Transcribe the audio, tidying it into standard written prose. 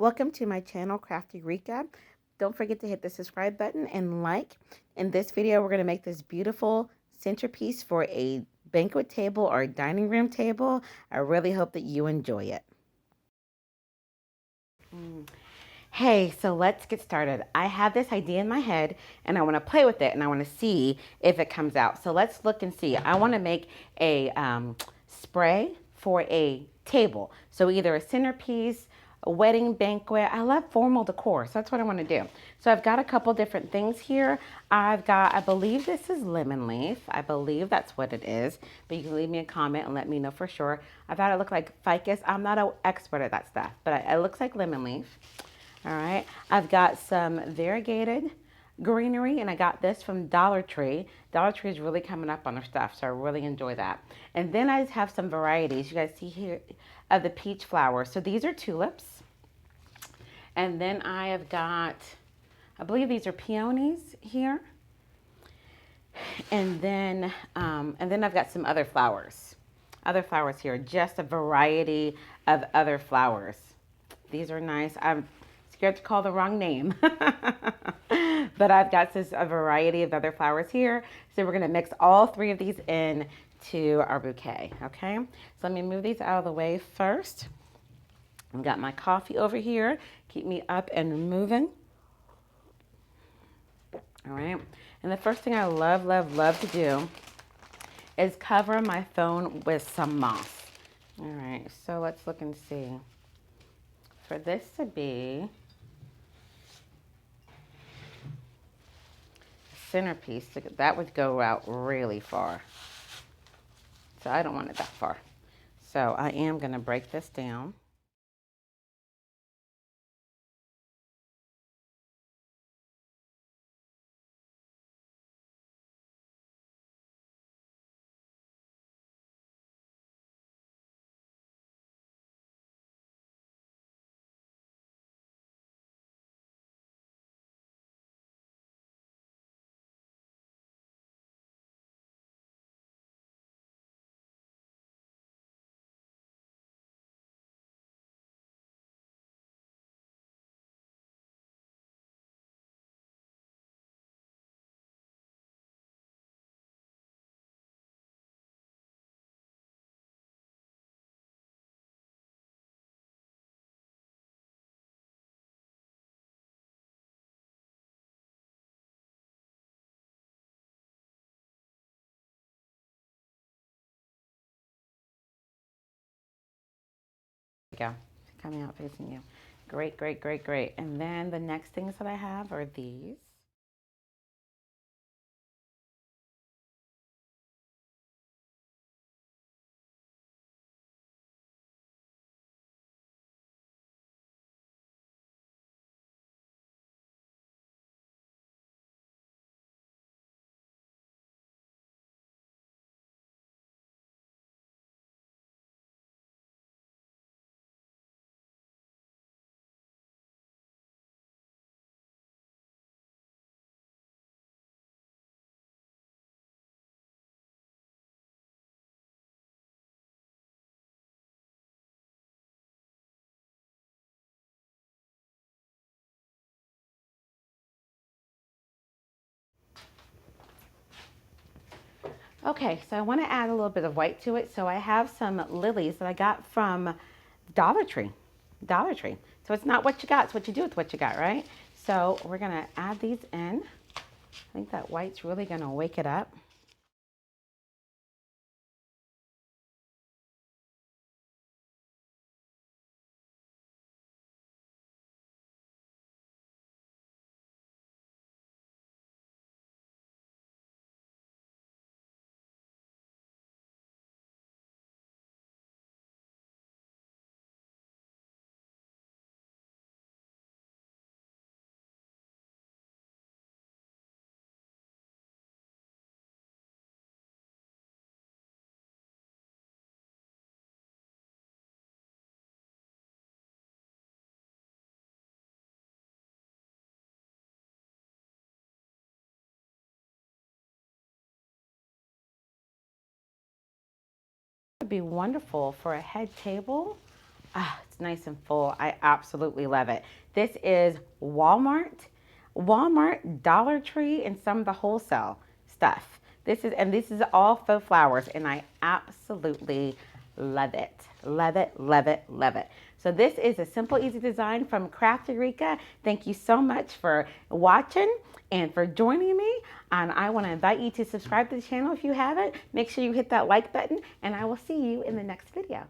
Welcome to my channel, Crafty Rika. Don't forget to hit the subscribe button and like. In this video, we're going to make this beautiful centerpiece for a banquet table or a dining room table. I really hope that you enjoy it. Hey, so let's get started. I have this idea in my head and I want to play with it and I want to see if it comes out. So let's look and see. I want to make a spray for a table. So either a centerpiece, a wedding banquet. I love formal decor, so that's what I want to do. So I've got a couple different things here. I believe this is lemon leaf. I believe that's what it is, but you can leave me a comment and let me know for sure. I thought it looked like ficus. I'm not an expert at that stuff, but it looks like lemon leaf. All right, I've got some variegated greenery, and I got this from Dollar Tree. Dollar Tree is really coming up on their stuff, so I really enjoy that. And then I have some varieties. You guys see here of the peach flowers. So these are tulips. And then I have got, I believe these are peonies here. And then I've got some other flowers here, just a variety of other flowers. These are nice. I'm scared to call the wrong name, but I've got a variety of other flowers here. So we're gonna mix all three of these in to our bouquet, okay? So let me move these out of the way first. I've got my coffee over here. Keep me up and moving. All right. And the first thing I love to do is cover my phone with some moss. All right. So let's look and see. For this to be a centerpiece, that would go out really far. So I don't want it that far. So I am going to break this down. Go. Coming out facing you. Great, great, great, great. And then the next things that I have are these. Okay, so I want to add a little bit of white to it. So I have some lilies that I got from Dollar Tree. Dollar Tree. So it's not what you got, it's what you do with what you got, right? So we're going to add these in. I think that white's really going to wake it up. Would be wonderful for a head table. Ah, it's nice and full. I absolutely love it. This is Walmart, Dollar Tree, and some of the wholesale stuff. This is all faux flowers, and I absolutely love it. Love it, love it, love it. So this is a simple, easy design from Crafty Rika. Thank you so much for watching and for joining me. And I want to invite you to subscribe to the channel if you haven't. Make sure you hit that like button, and I will see you in the next video.